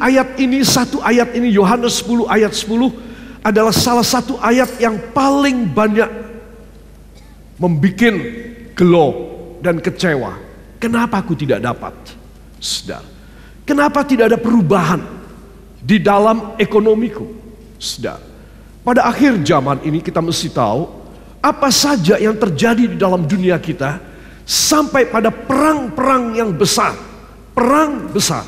ayat ini, satu ayat ini, Yohanes 10 ayat 10 adalah salah satu ayat yang paling banyak membuat gelo dan kecewa. Kenapa aku tidak dapat? Saudara, kenapa tidak ada perubahan di dalam ekonomiku? Saudara, pada akhir zaman ini kita mesti tahu apa saja yang terjadi di dalam dunia kita, sampai pada perang-perang yang besar. Perang besar,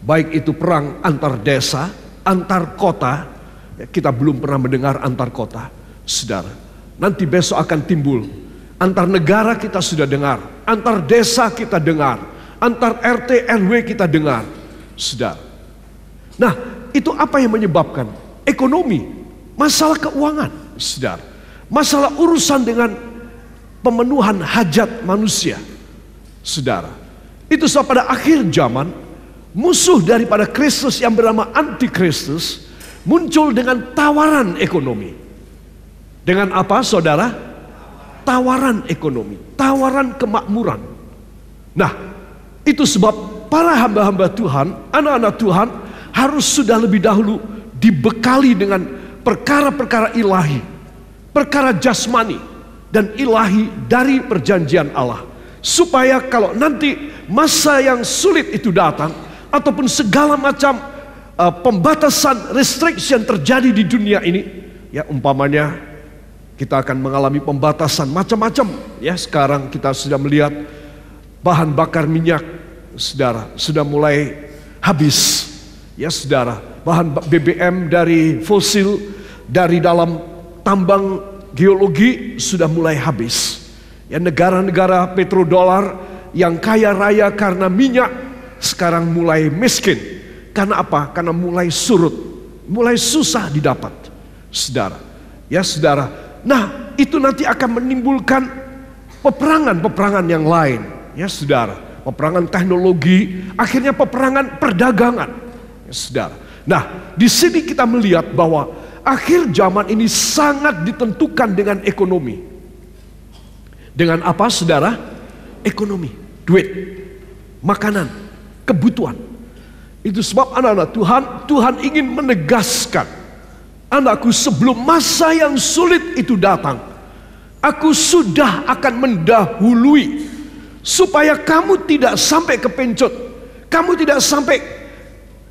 baik itu perang antar desa, antar kota. Kita belum pernah mendengar antar kota, saudara. Nanti besok akan timbul. Antar negara kita sudah dengar, antar desa kita dengar, antar RT RW kita dengar, saudara. Nah, itu apa yang menyebabkan? Ekonomi, masalah keuangan, saudara. Masalah urusan dengan pemenuhan hajat manusia, saudara. Itu sebab pada akhir zaman, musuh daripada Kristus yang bernama Antikristus muncul dengan tawaran ekonomi. Dengan apa, saudara? Tawaran ekonomi, tawaran kemakmuran. Nah, itu sebab para hamba-hamba Tuhan, anak-anak Tuhan harus sudah lebih dahulu dibekali dengan perkara-perkara ilahi, perkara jasmani dan ilahi dari perjanjian Allah. Supaya kalau nanti masa yang sulit itu datang, ataupun segala macam pembatasan, restriction terjadi di dunia ini, ya umpamanya kita akan mengalami pembatasan macam-macam. Ya, sekarang kita sudah melihat bahan bakar minyak, saudara, sudah mulai habis. Ya, saudara, bahan BBM dari fosil, dari dalam tambang geologi sudah mulai habis. Ya, negara-negara petrodolar yang kaya raya karena minyak sekarang mulai miskin. Karena apa? Karena mulai surut, mulai susah didapat, saudara. Ya, saudara. Nah, itu nanti akan menimbulkan peperangan-peperangan yang lain. Ya, saudara. Peperangan teknologi, akhirnya peperangan perdagangan. Ya, saudara. Nah, di sini kita melihat bahwa akhir zaman ini sangat ditentukan dengan ekonomi. Dengan apa, saudara? Ekonomi, duit, makanan, kebutuhan. Itu sebab anak-anak Tuhan, Tuhan ingin menegaskan, anakku, sebelum masa yang sulit itu datang, aku sudah akan mendahului, supaya kamu tidak sampai kepencut, kamu tidak sampai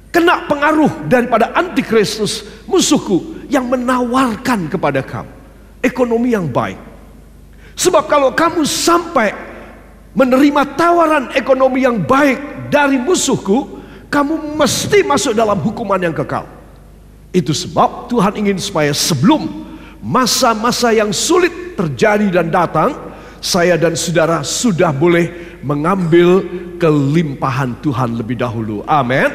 kena pengaruh daripada Antikristus, musuhku, yang menawarkan kepada kamu ekonomi yang baik. Sebab kalau kamu sampai menerima tawaran ekonomi yang baik dari musuhku, kamu mesti masuk dalam hukuman yang kekal. Itu sebab Tuhan ingin supaya sebelum masa-masa yang sulit terjadi dan datang, saya dan saudara sudah boleh mengambil kelimpahan Tuhan lebih dahulu. Amin.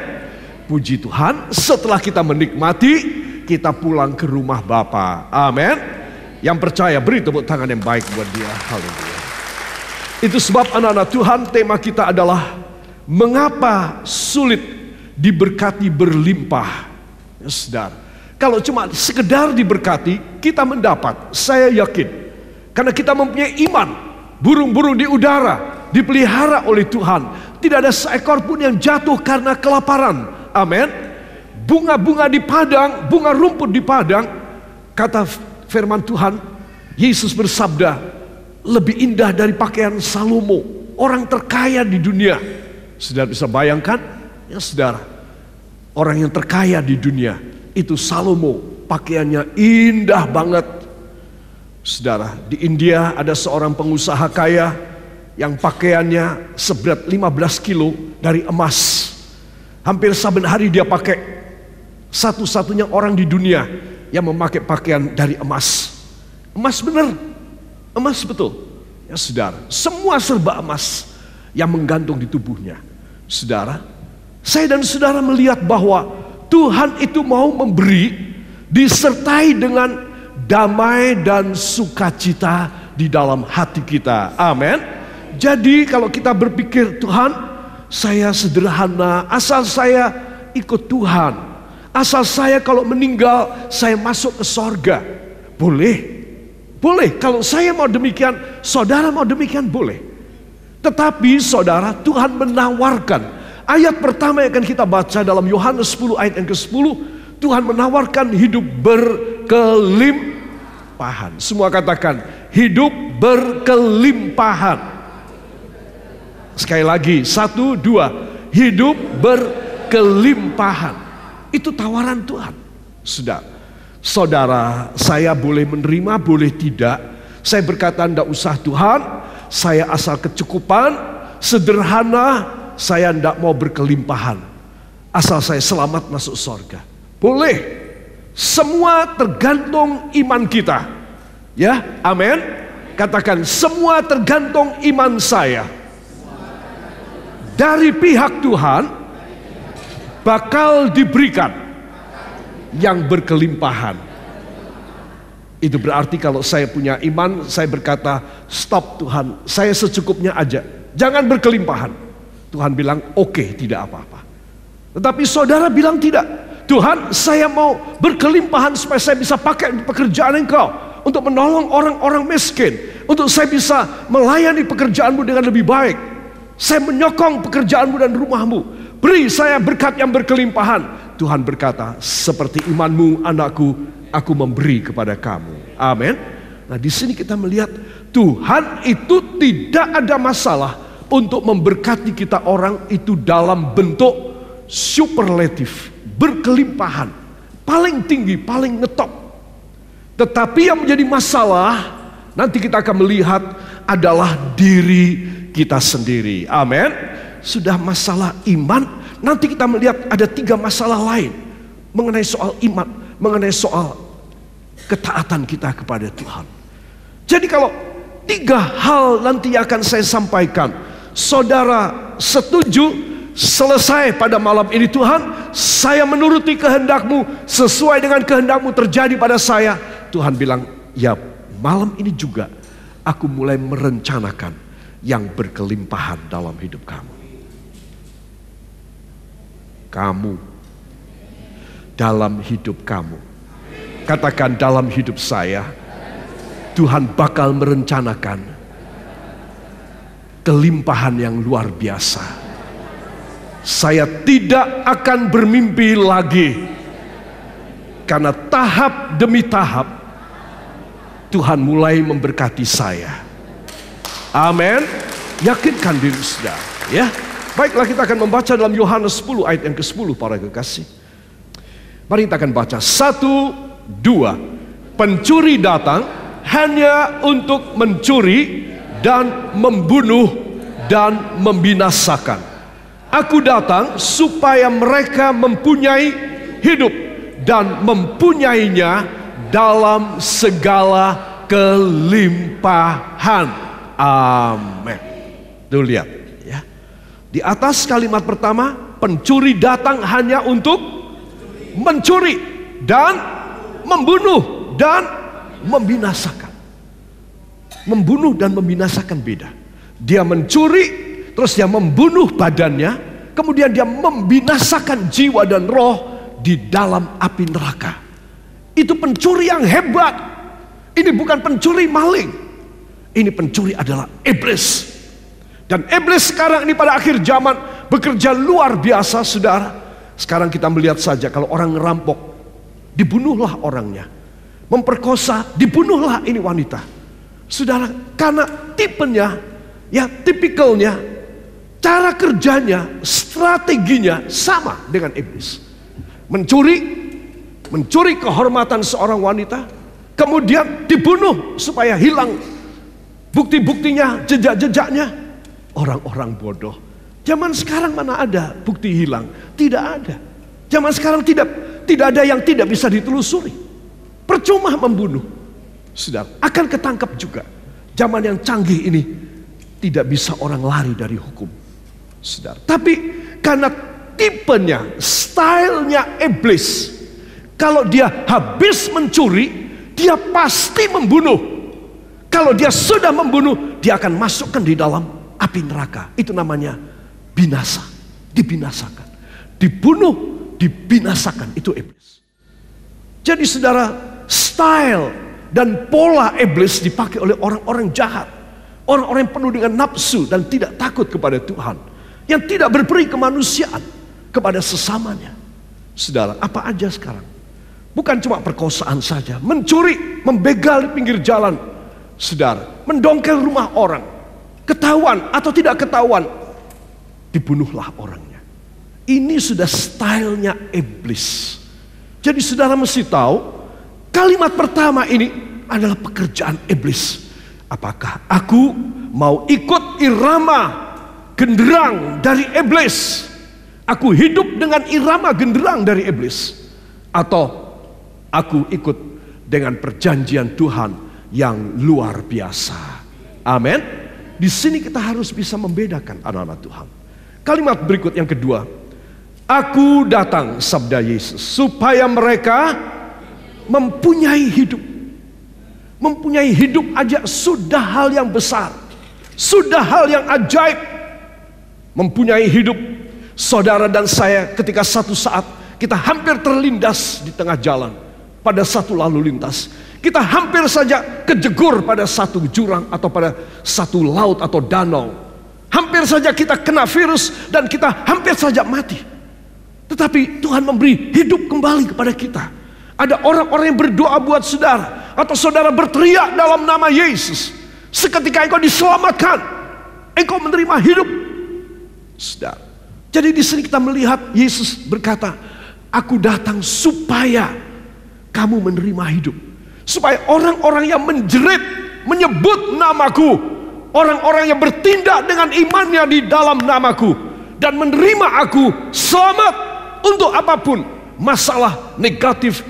Puji Tuhan, setelah kita menikmati, kita pulang ke rumah Bapa. Amin. Yang percaya beri tepuk tangan yang baik buat dia. Haleluya. Itu sebab anak-anak Tuhan, tema kita adalah mengapa sulit diberkati berlimpah. Ya, saudara, kalau cuma sekedar diberkati, kita mendapat, saya yakin, karena kita mempunyai iman. Burung-burung di udara dipelihara oleh Tuhan, tidak ada seekor pun yang jatuh karena kelaparan. Amin. Bunga-bunga di padang, bunga rumput di padang, kata firman Tuhan, Yesus bersabda, lebih indah dari pakaian Salomo, orang terkaya di dunia. Saudara bisa bayangkan, ya saudara, orang yang terkaya di dunia itu Salomo, pakaiannya indah banget. Saudara, di India ada seorang pengusaha kaya yang pakaiannya seberat 15 kilo dari emas. Hampir saben hari dia pakai, satu-satunya orang di dunia yang memakai pakaian dari emas. Emas benar, emas betul. Ya saudara, semua serba emas yang menggantung di tubuhnya. Saudara, saya dan saudara melihat bahwa Tuhan itu mau memberi disertai dengan damai dan sukacita di dalam hati kita. Amin. Jadi kalau kita berpikir, Tuhan, saya sederhana, asal saya ikut Tuhan, asal saya kalau meninggal saya masuk ke sorga, boleh. Boleh, kalau saya mau demikian, saudara mau demikian, boleh. Tetapi saudara, Tuhan menawarkan Ayat pertama yang akan kita baca dalam Yohanes 10 ayat yang ke-10, Tuhan menawarkan hidup berkelimpahan. Semua katakan, hidup berkelimpahan. Sekali lagi, 1, 2, hidup berkelimpahan. Itu tawaran Tuhan. Saudara, saya boleh menerima, boleh tidak. Saya berkata, tidak usah Tuhan, saya asal kecukupan, sederhana, saya tidak mau berkelimpahan. Asal saya selamat masuk surga. Boleh. Semua tergantung iman kita. Ya, amin. Katakan, semua tergantung iman saya. Dari pihak Tuhan bakal diberikan yang berkelimpahan. Itu berarti kalau saya punya iman, saya berkata, stop Tuhan, saya secukupnya aja, jangan berkelimpahan. Tuhan bilang, oke, tidak apa-apa. Tetapi saudara bilang tidak. Tuhan, saya mau berkelimpahan supaya saya bisa pakai pekerjaan Engkau untuk menolong orang-orang miskin, untuk saya bisa melayani pekerjaanmu dengan lebih baik. Saya menyokong pekerjaanmu dan rumahmu. Beri saya berkat yang berkelimpahan. Tuhan berkata, seperti imanmu anakku, aku memberi kepada kamu. Amin. Nah, di sini kita melihat Tuhan itu tidak ada masalah untuk memberkati kita orang itu dalam bentuk superlatif, berkelimpahan, paling tinggi, paling ngetop. Tetapi yang menjadi masalah nanti kita akan melihat adalah diri kita sendiri. Amin. Sudah masalah iman, nanti kita melihat ada 3 masalah lain mengenai soal iman, mengenai soal ketaatan kita kepada Tuhan. Jadi kalau 3 hal nanti akan saya sampaikan, saudara setuju, selesai pada malam ini, Tuhan, saya menuruti kehendak-Mu, sesuai dengan kehendak-Mu terjadi pada saya. Tuhan bilang, ya malam ini juga aku mulai merencanakan yang berkelimpahan dalam hidup kamu. Kamu, dalam hidup kamu. Katakan, dalam hidup saya, Tuhan bakal merencanakan kelimpahan yang luar biasa. Saya tidak akan bermimpi lagi, karena tahap demi tahap Tuhan mulai memberkati saya. Amin. Yakinkan diri saudara, ya. Baiklah, kita akan membaca dalam Yohanes 10 ayat yang ke-10 para kekasih. Mari kita akan baca 1, 2. Pencuri datang hanya untuk mencuri dan membunuh dan membinasakan. Aku datang supaya mereka mempunyai hidup dan mempunyainya dalam segala kelimpahan. Amin. Tuh lihat ya. Di atas kalimat pertama, pencuri datang hanya untuk mencuri dan membunuh dan membinasakan. Membunuh dan membinasakan beda. Dia mencuri, terus dia membunuh badannya, kemudian dia membinasakan jiwa dan roh di dalam api neraka. Itu pencuri yang hebat. Ini bukan pencuri maling. Ini pencuri adalah iblis. Dan iblis sekarang ini pada akhir zaman bekerja luar biasa, saudara. Sekarang kita melihat saja kalau orang ngerampok, dibunuhlah orangnya. Memperkosa, dibunuhlah ini wanita. Saudara, karena tipenya, ya tipikalnya, cara kerjanya, strateginya sama dengan iblis. Mencuri kehormatan seorang wanita, kemudian dibunuh supaya hilang bukti-buktinya, jejak-jejaknya. Orang-orang bodoh. Zaman sekarang mana ada bukti hilang? Tidak ada. Zaman sekarang tidak ada yang tidak bisa ditelusuri. Percuma membunuh. Sudah akan ketangkap juga. Zaman yang canggih ini tidak bisa orang lari dari hukum. Sudah. Tapi karena tipenya, stylenya iblis, kalau dia habis mencuri, dia pasti membunuh. Kalau dia sudah membunuh, dia akan masukkan di dalam api neraka. Itu namanya binasa, dibinasakan. Dibunuh, dibinasakan. Itu iblis. Jadi saudara, style dan pola iblis dipakai oleh orang-orang jahat. Orang-orang yang penuh dengan nafsu dan tidak takut kepada Tuhan. yang tidak berperi kemanusiaan kepada sesamanya. Saudara, apa aja sekarang? Bukan cuma perkosaan saja, mencuri, membegal di pinggir jalan. Saudara, mendongkel rumah orang, ketahuan atau tidak ketahuan, dibunuhlah orangnya. Ini sudah stylenya iblis. Jadi saudara mesti tahu, kalimat pertama ini adalah pekerjaan iblis. Apakah aku mau ikut irama genderang dari iblis? Aku hidup dengan irama genderang dari iblis, atau aku ikut dengan perjanjian Tuhan yang luar biasa. Amin. Di sini kita harus bisa membedakan anak-anak Tuhan. Kalimat berikut yang kedua, aku datang, sabda Yesus, supaya mereka mempunyai hidup. Mempunyai hidup aja sudah hal yang besar, sudah hal yang ajaib. Mempunyai hidup. Saudara dan saya ketika satu saat kita hampir terlindas di tengah jalan pada satu lalu lintas, kita hampir saja kejegur pada satu jurang atau pada satu laut atau danau. Hampir saja kita kena virus dan kita hampir saja mati. Tetapi Tuhan memberi hidup kembali kepada kita. Ada orang-orang yang berdoa buat saudara, atau saudara berteriak dalam nama Yesus. Seketika engkau diselamatkan, engkau menerima hidup. Saudara, jadi di sini kita melihat Yesus berkata, aku datang supaya kamu menerima hidup. Supaya orang-orang yang menjerit, menyebut namaku, orang-orang yang bertindak dengan imannya di dalam namaku dan menerima aku, selamat untuk apapun, masalah negatif,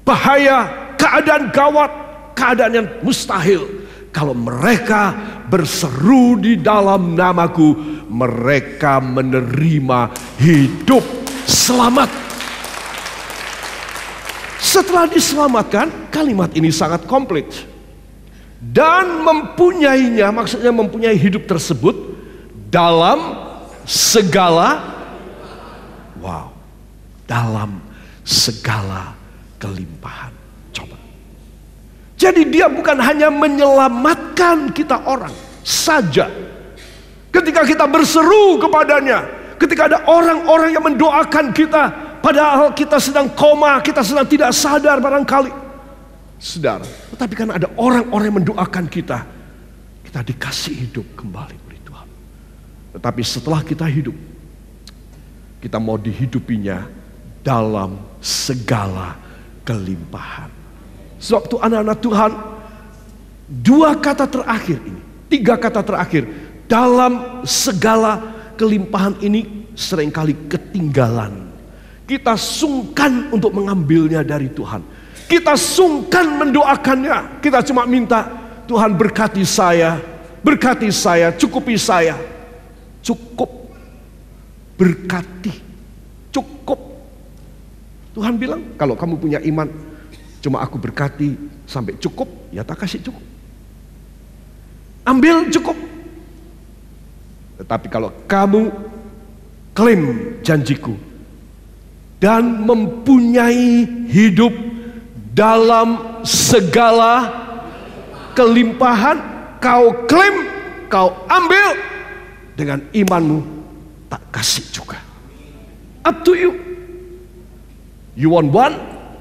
bahaya, keadaan gawat, keadaan yang mustahil. Kalau mereka berseru di dalam namaku, mereka menerima hidup selamat. Setelah diselamatkan, kalimat ini sangat komplit. Dan mempunyainya, maksudnya mempunyai hidup tersebut dalam segala, dalam segala kelimpahan. Coba. Jadi dia bukan hanya menyelamatkan kita orang saja. Ketika kita berseru kepadanya, ketika ada orang-orang yang mendoakan kita, padahal kita sedang koma, kita sedang tidak sadar barangkali, saudara. Tetapi kan ada orang-orang yang mendoakan kita, kita dikasih hidup kembali oleh Tuhan. Tetapi setelah kita hidup, kita mau dihidupinya dalam segala kelimpahan. Sebab itu anak-anak Tuhan, dua kata terakhir ini, tiga kata terakhir, dalam segala kelimpahan ini seringkali ketinggalan. Kita sungkan untuk mengambilnya dari Tuhan. Kita sungkan mendoakannya. Kita cuma minta, Tuhan berkati saya, cukupi saya. Cukup, berkati, cukup. Tuhan bilang, kalau kamu punya iman, cuma aku berkati sampai cukup, ya tak kasih cukup. Ambil cukup. Tetapi kalau kamu klaim janjiku dan mempunyai hidup dalam segala kelimpahan, kau klaim, kau ambil, dengan imanmu tak kasih juga. Up to you. You want one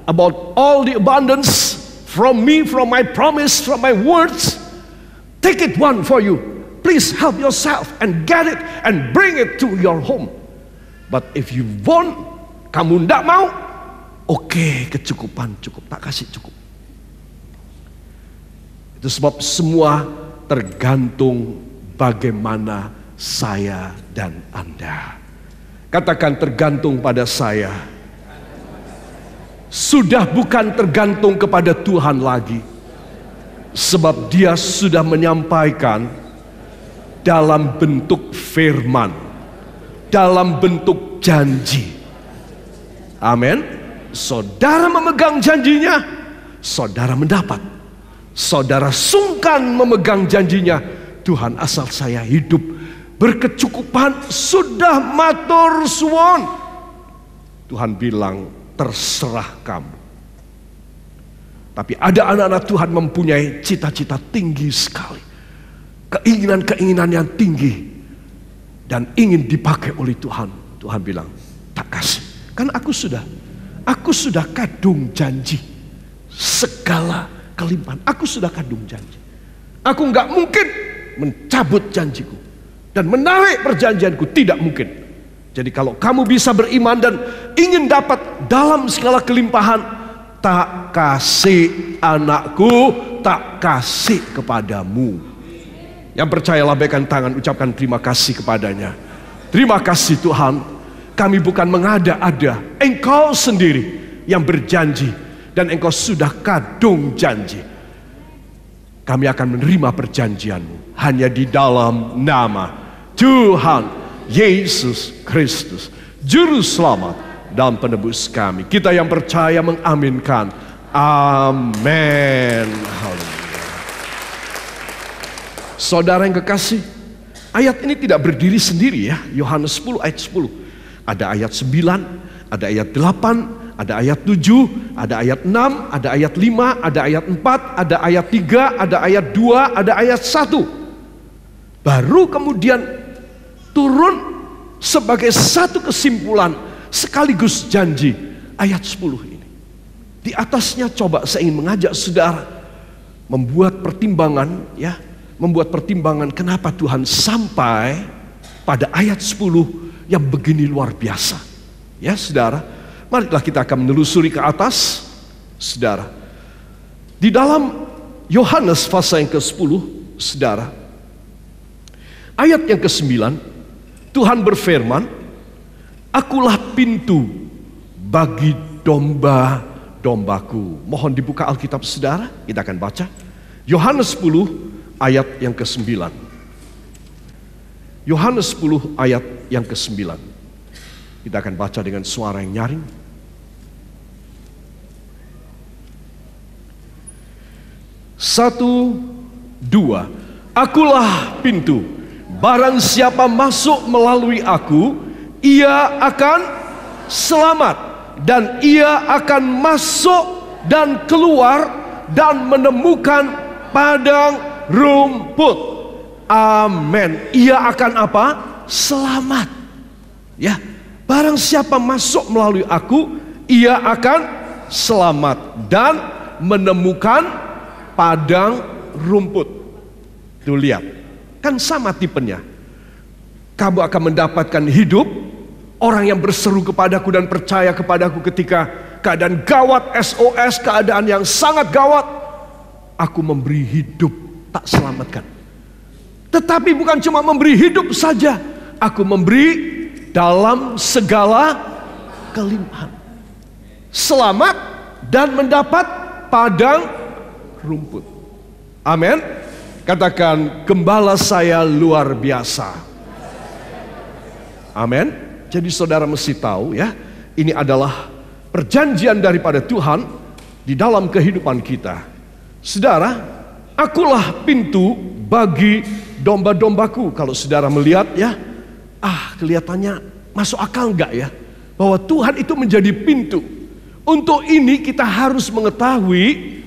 about all the abundance from me, from my promise, from my words? Take it one for you. Please help yourself and get it and bring it to your home. But if you want, kamu tidak mau, oke, kecukupan cukup, tak kasih cukup. Itu sebab semua tergantung bagaimana saya dan Anda. Katakan, tergantung pada saya. Sudah bukan tergantung kepada Tuhan lagi. Sebab Dia sudah menyampaikan dalam bentuk firman, dalam bentuk janji. Amin. Saudara memegang janjinya, saudara mendapat. Saudara sungkan memegang janjinya, Tuhan, asal saya hidup berkecukupan, sudah matur suwun. Tuhan bilang, terserah kamu. Tapi ada anak-anak Tuhan mempunyai cita-cita tinggi sekali, keinginan-keinginan yang tinggi. dan ingin dipakai oleh Tuhan. Tuhan bilang, tak kasih. Kan aku sudah kadung janji segala kelimpahan. Aku sudah kadung janji. Aku nggak mungkin mencabut janjiku dan menarik perjanjianku, tidak mungkin. Jadi kalau kamu bisa beriman dan ingin dapat dalam segala kelimpahan, tak kasih anakku, tak kasih kepadamu. Yang percaya lambaikan tangan, ucapkan terima kasih kepadanya. Terima kasih Tuhan, kami bukan mengada-ada. Engkau sendiri yang berjanji dan Engkau sudah kadung janji. Kami akan menerima perjanjianmu hanya di dalam nama Tuhan Yesus Kristus, Juru Selamat dan Penebus kami. Kita yang percaya mengaminkan. Amin. Saudara yang kekasih, ayat ini tidak berdiri sendiri ya. Yohanes 10 ayat 10. Ada ayat 9, ada ayat 8, ada ayat 7, ada ayat 6, ada ayat 5, ada ayat 4, ada ayat 3, ada ayat 2, ada ayat 1. Baru kemudian turun sebagai satu kesimpulan sekaligus janji ayat 10 ini. Di atasnya coba saya ingin mengajak saudara membuat pertimbangan ya. Membuat pertimbangan kenapa Tuhan sampai pada ayat 10 yang begini luar biasa. Ya saudara, marilah kita akan menelusuri ke atas. Saudara, di dalam Yohanes pasal yang ke-10, saudara, ayat yang ke-9, Tuhan berfirman, akulah pintu bagi domba-dombaku. Mohon dibuka Alkitab saudara, kita akan baca. Yohanes 10 ayat yang ke-9. Yohanes 10 ayat yang ke-9. Kita akan baca dengan suara yang nyaring. Satu, dua. Akulah pintu. Barang siapa masuk melalui aku, ia akan selamat. Dan ia akan masuk dan keluar dan menemukan padang rumput. Amin. Ia akan apa? Selamat. Ya, barang siapa masuk melalui aku, ia akan selamat dan menemukan padang rumput. Tuh lihat, kan sama tipenya. Kamu akan mendapatkan hidup. Orang yang berseru kepadaku dan percaya kepadaku ketika keadaan gawat, SOS, keadaan yang sangat gawat, aku memberi hidup, tak selamatkan. Tetapi bukan cuma memberi hidup saja, aku memberi dalam segala kelimpahan. Selamat dan mendapat padang rumput. Amin. Katakan, gembala saya luar biasa. Amin. Jadi saudara mesti tahu ya, ini adalah perjanjian daripada Tuhan di dalam kehidupan kita. Saudara, akulah pintu bagi domba-dombaku. Kalau saudara melihat ya, kelihatannya masuk akal enggak ya? Bahwa Tuhan itu menjadi pintu. Untuk ini kita harus mengetahui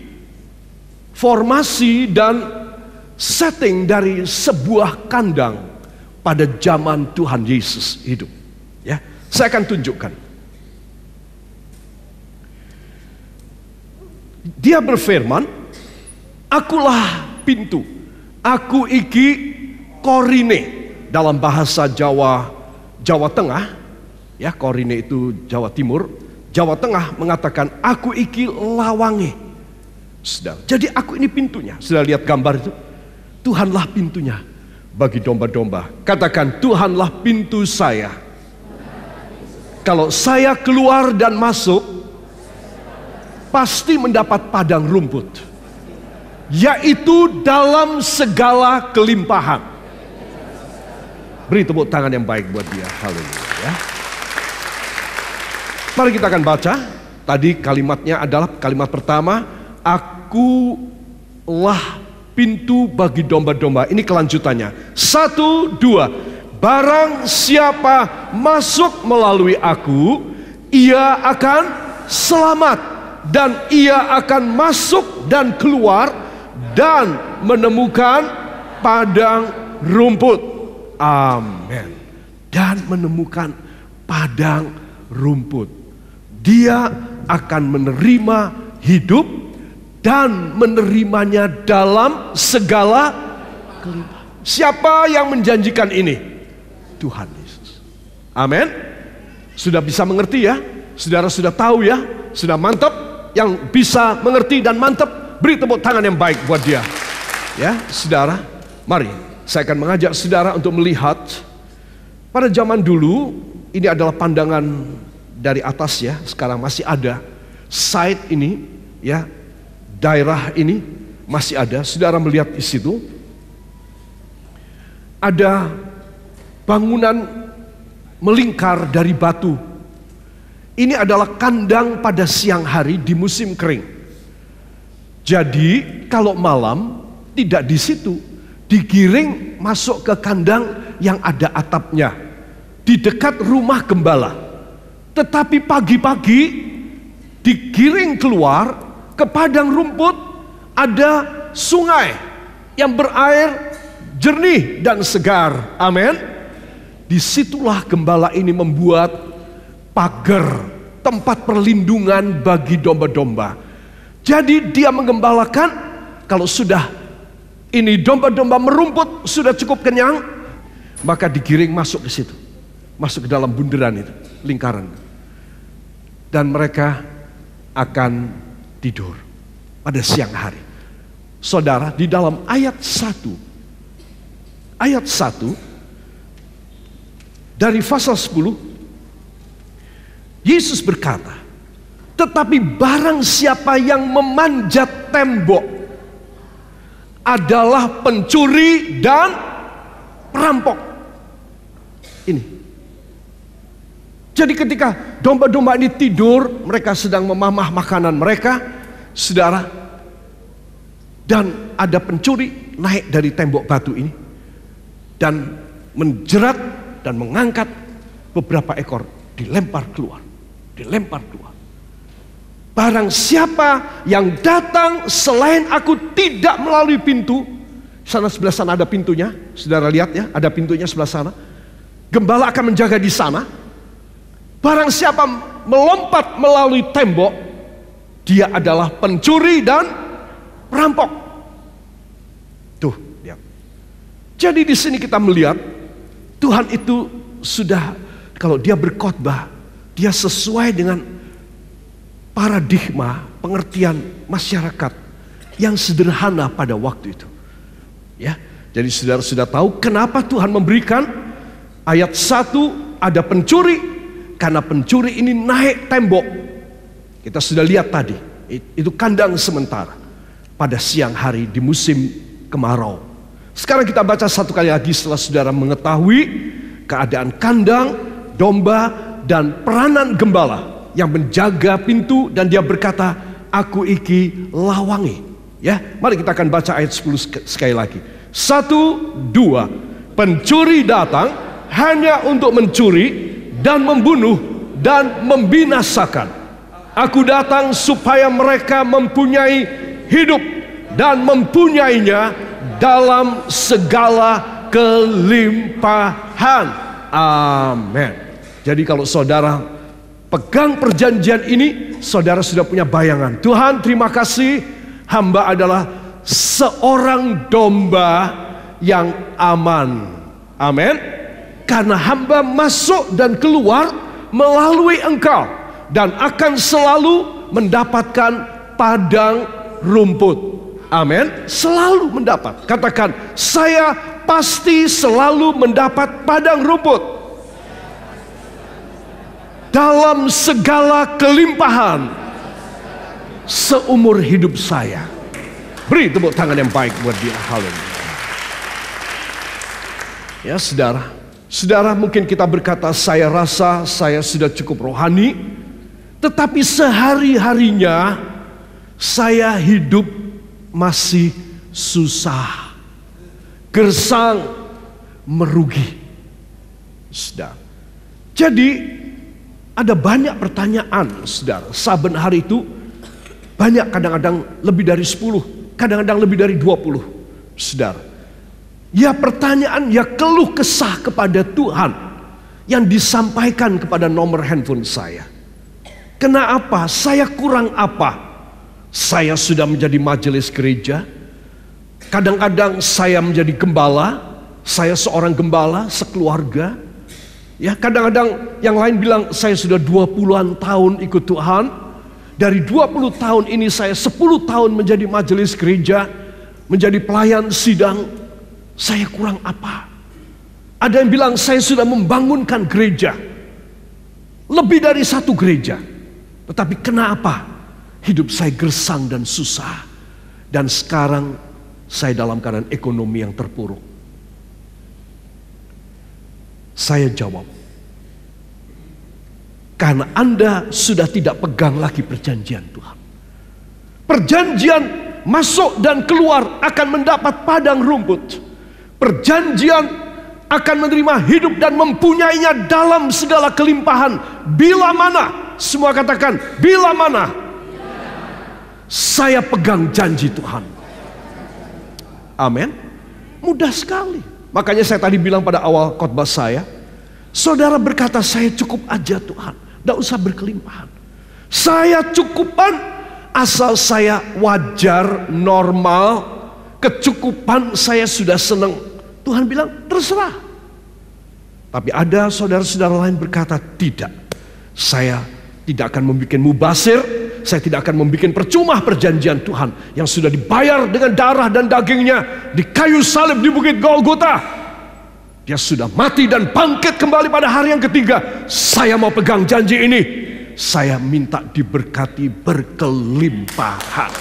formasi dan setting dari sebuah kandang pada zaman Tuhan Yesus hidup. Ya, saya akan tunjukkan. Dia berfirman, akulah pintu. Aku iki korine. Dalam bahasa Jawa Tengah, ya korine itu Jawa Timur. Jawa Tengah mengatakan aku iki lawange. Saudara, jadi aku ini pintunya. Sudah lihat gambar itu? Tuhanlah pintunya bagi domba-domba. Katakan, Tuhanlah pintu saya. Kalau saya keluar dan masuk, pasti mendapat padang rumput, yaitu dalam segala kelimpahan. Beri tepuk tangan yang baik buat dia. Haleluya. Mari kita akan baca. Tadi kalimatnya adalah kalimat pertama, akulah pintu bagi domba-domba. Ini kelanjutannya. 1, 2. Barang siapa masuk melalui aku, ia akan selamat. Dan ia akan masuk dan keluar dan menemukan padang rumput. Amin. dan menemukan padang rumput. Dia akan menerima hidup dan menerimanya dalam segala kelimpahan. Siapa yang menjanjikan ini? Tuhan Yesus. Amin. Sudah bisa mengerti ya? Saudara sudah tahu ya? Sudah mantap? Yang bisa mengerti dan mantap, beri tepuk tangan yang baik buat dia. Ya, saudara, mari saya akan mengajak saudara untuk melihat pada zaman dulu. Ini adalah pandangan dari atas ya, sekarang masih ada site ini ya, daerah ini masih ada. Saudara melihat di situ ada bangunan melingkar dari batu. Ini adalah kandang pada siang hari di musim kering. Jadi kalau malam tidak di situ, digiring masuk ke kandang yang ada atapnya di dekat rumah gembala. Tetapi pagi-pagi digiring keluar ke padang rumput, ada sungai yang berair jernih dan segar. Amin. Disitulah gembala ini membuat pagar, tempat perlindungan bagi domba-domba. Jadi dia menggembalakan, kalau sudah ini domba-domba merumput, sudah cukup kenyang, maka digiring masuk ke situ, masuk ke dalam bunderan itu, lingkaran. Dan mereka akan tidur pada siang hari. Saudara, di dalam ayat 1 dari pasal 10, Yesus berkata, tetapi barang siapa yang memanjat tembok adalah pencuri dan perampok. Ini. Jadi ketika domba-domba ini tidur, mereka sedang memamah makanan mereka, saudara, dan ada pencuri naik dari tembok batu ini dan menjerat dan mengangkat beberapa ekor, dilempar keluar. Barang siapa yang datang selain aku tidak melalui pintu, sebelah sana ada pintunya, saudara lihat ya, ada pintunya sebelah sana. Gembala akan menjaga di sana. Barang siapa melompat melalui tembok, dia adalah pencuri dan perampok. Tuh, lihat. Jadi di sini kita melihat Tuhan itu sudah, kalau dia berkhotbah, dia sesuai dengan paradigma pengertian masyarakat yang sederhana pada waktu itu. Ya, jadi saudara sudah tahu kenapa Tuhan memberikan ayat 1 ada pencuri, karena pencuri ini naik tembok. Kita sudah lihat tadi, itu kandang sementara pada siang hari di musim kemarau. Sekarang kita baca satu kali lagi setelah saudara mengetahui keadaan kandang, domba, dan peranan gembala yang menjaga pintu, dan dia berkata, aku iki lawangi. Ya, mari kita akan baca ayat 10 sekali lagi. 1, 2. Pencuri datang hanya untuk mencuri dan membunuh dan membinasakan. Aku datang supaya mereka mempunyai hidup dan mempunyainya dalam segala kelimpahan. Amin. Jadi kalau saudara pegang perjanjian ini, saudara sudah punya bayangan. Tuhan, terima kasih, hamba adalah seorang domba yang aman. Amin. Karena hamba masuk dan keluar melalui Engkau, dan akan selalu mendapatkan padang rumput. Amin. Selalu mendapat. Katakan, saya pasti selalu mendapat padang rumput dalam segala kelimpahan seumur hidup saya. Beri tepuk tangan yang baik buat dia. Haleluya. Ya saudara, saudara mungkin kita berkata, saya rasa saya sudah cukup rohani, tetapi sehari-harinya saya hidup masih susah, gersang, merugi. Saudara, jadi ada banyak pertanyaan, saudara. Saben hari itu banyak, kadang-kadang lebih dari 10, kadang-kadang lebih dari 20, saudara. Ya pertanyaan, ya keluh kesah kepada Tuhan. yang disampaikan kepada nomor handphone saya. Kenapa? Saya kurang apa? Saya sudah menjadi majelis gereja. Kadang-kadang saya menjadi gembala. Saya seorang gembala sekeluarga. Ya, kadang-kadang yang lain bilang saya sudah 20-an tahun ikut Tuhan. Dari 20 tahun ini saya 10 tahun menjadi majelis gereja, menjadi pelayan sidang. Saya kurang apa? Ada yang bilang saya sudah membangunkan gereja. Lebih dari satu gereja. Tetapi kenapa hidup saya gersang dan susah? Dan sekarang saya dalam keadaan ekonomi yang terpuruk. Saya jawab, karena Anda sudah tidak pegang lagi perjanjian Tuhan. Perjanjian masuk dan keluar akan mendapat padang rumput. Perjanjian akan menerima hidup dan mempunyainya dalam segala kelimpahan. Bila mana, semua katakan, bila mana saya pegang janji Tuhan. Amin. Mudah sekali. Makanya saya tadi bilang pada awal khotbah saya, saudara berkata saya cukup aja Tuhan, tidak usah berkelimpahan. Saya cukupan asal saya wajar, normal, kecukupan saya sudah senang. Tuhan bilang terserah. Tapi ada saudara-saudara lain berkata tidak, saya tidak akan membuat mubasir, saya tidak akan membuat percuma perjanjian Tuhan yang sudah dibayar dengan darah dan dagingnya di kayu salib di Bukit Golgota. Dia sudah mati dan bangkit kembali pada hari yang ketiga. Saya mau pegang janji ini. Saya minta diberkati berkelimpahan.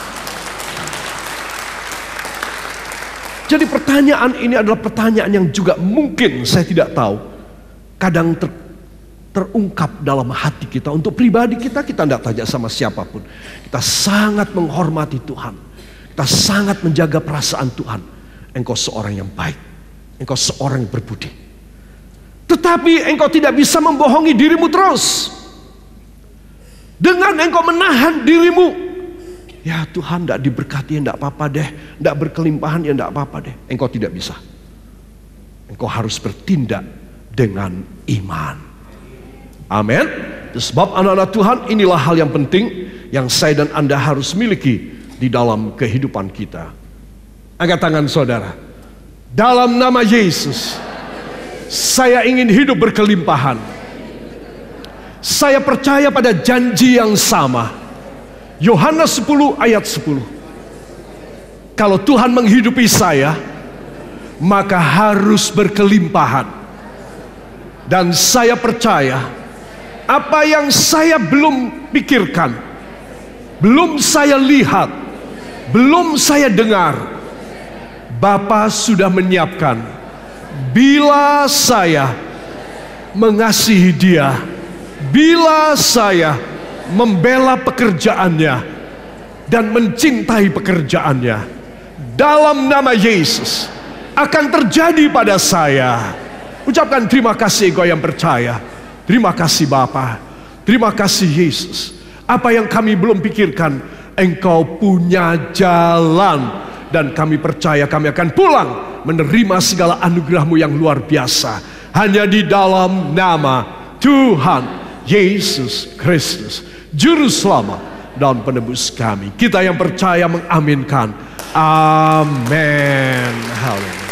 Jadi pertanyaan ini adalah pertanyaan yang juga mungkin saya tidak tahu. Kadang terungkap dalam hati kita. Untuk pribadi kita tidak tanya sama siapapun. Kita sangat menghormati Tuhan. Kita sangat menjaga perasaan Tuhan. Engkau seorang yang baik. Engkau seorang yang berbudi. Tetapi engkau tidak bisa membohongi dirimu terus. Dengan engkau menahan dirimu. Ya Tuhan tidak diberkati, tidak apa-apa deh. Tidak berkelimpahan, ya tidak apa-apa deh. Engkau tidak bisa. Engkau harus bertindak dengan iman. Amin. Sebab anak-anak Tuhan, inilah hal yang penting yang saya dan Anda harus miliki di dalam kehidupan kita. Angkat tangan saudara. Dalam nama Yesus, saya ingin hidup berkelimpahan. Saya percaya pada janji yang sama. Yohanes 10 ayat 10. Kalau Tuhan menghidupi saya, maka harus berkelimpahan. Dan saya percaya apa yang saya belum pikirkan, belum saya lihat, belum saya dengar, Bapa sudah menyiapkan. Bila saya mengasihi dia, bila saya membela pekerjaannya dan mencintai pekerjaannya, dalam nama Yesus akan terjadi pada saya. Ucapkan terima kasih engkau yang percaya. Terima kasih Bapa. Terima kasih Yesus. Apa yang kami belum pikirkan, engkau punya jalan. Dan kami percaya kami akan pulang menerima segala anugerah-Mu yang luar biasa. Hanya di dalam nama Tuhan Yesus Kristus, Juru Selamat dan Penebus kami. Kita yang percaya mengaminkan. Amin. Haleluya.